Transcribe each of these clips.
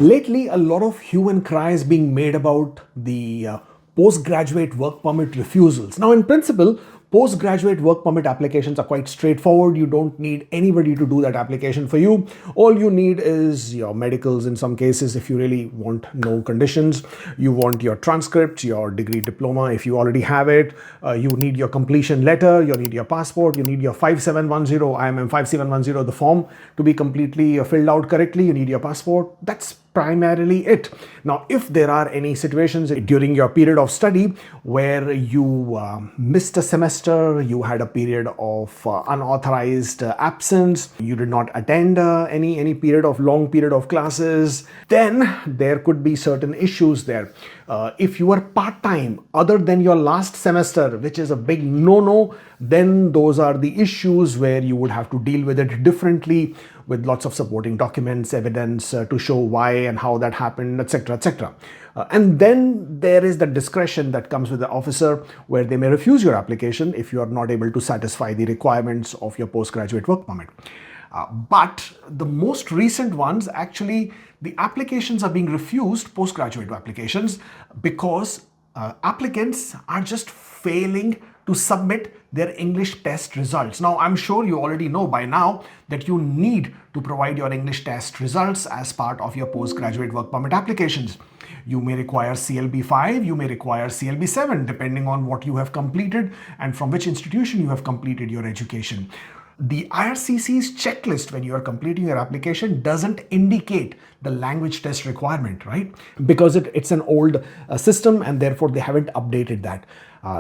Lately, a lot of hue and cry is being made about the postgraduate work permit refusals. Now, in principle, postgraduate work permit applications are quite straightforward. You don't need anybody to do that application for you. All you need is your medicals in some cases if you really want no conditions. You want your transcript, your degree diploma if you already have it. You need your completion letter, you need your passport, you need your 5710, IMM 5710, the form to be completely filled out correctly. You need your passport. That's primarily it. Now, if there are any situations during your period of study where you missed a semester, you had a period of unauthorized absence, you did not attend any period of long period of classes, then there could be certain issues there. If you are part-time other than your last semester, which is a big no-no, then those are the issues where you would have to deal with it differently with lots of supporting documents, evidence to show why and how that happened, etc., etc. And then there is the discretion that comes with the officer where they may refuse your application if you are not able to satisfy the requirements of your postgraduate work permit. But the most recent ones, actually, the applications are being refused, postgraduate applications, because applicants are just failing to submit their English test results. Now, I'm sure you already know by now that you need to provide your English test results as part of your postgraduate work permit applications. You may require CLB 5, you may require CLB 7, depending on what you have completed and from which institution you have completed your education. The IRCC's checklist when you are completing your application doesn't indicate the language test requirement, right? Because it's an old system and therefore they haven't updated that.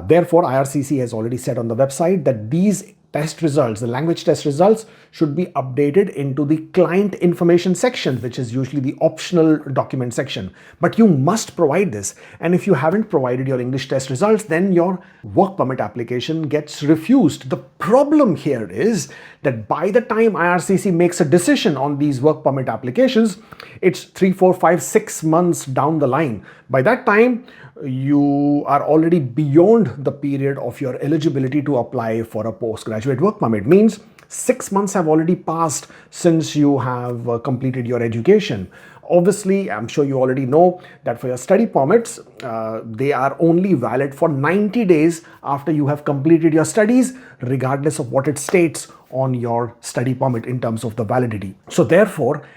Therefore, IRCC has already said on the website that these test results, the language test results, should be updated into the client information section, which is usually the optional document section. But you must provide this. And if you haven't provided your English test results, then your work permit application gets refused. The problem here is that by the time IRCC makes a decision on these work permit applications, it's 3, 4, 5, 6 months down the line. By that time, you are already beyond the period of your eligibility to apply for a postgraduate work permit. Means 6 months have already passed since you have completed your education. Obviously, I'm sure you already know that for your study permits, they are only valid for 90 days after you have completed your studies, regardless of what it states on your study permit in terms of the validity. So therefore,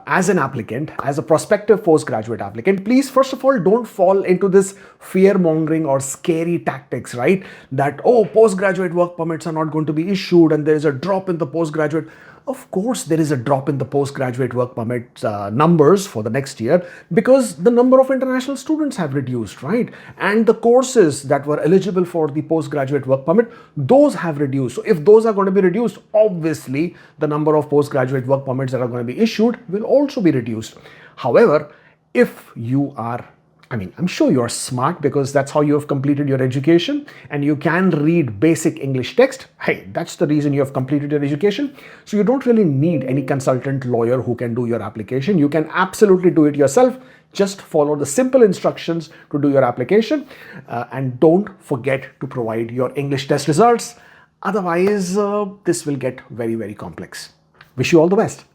as an applicant, as a prospective postgraduate applicant, please, first of all, don't fall into this fear-mongering or scary tactics, right? That, oh, postgraduate work permits are not going to be issued and there is a drop in the postgraduate. Of course, there is a drop in the postgraduate work permit numbers for the next year because the number of international students have reduced, right? And the courses that were eligible for the postgraduate work permit, those have reduced. So if those are going to be reduced, obviously the number of postgraduate work permits that are going to be issued will also be reduced. However, if you are I'm sure you're smart because that's how you have completed your education and you can read basic English text. Hey, that's the reason you have completed your education. So you don't really need any consultant lawyer who can do your application. You can absolutely do it yourself. Just follow the simple instructions to do your application and don't forget to provide your English test results. Otherwise, this will get very, very complex. Wish you all the best.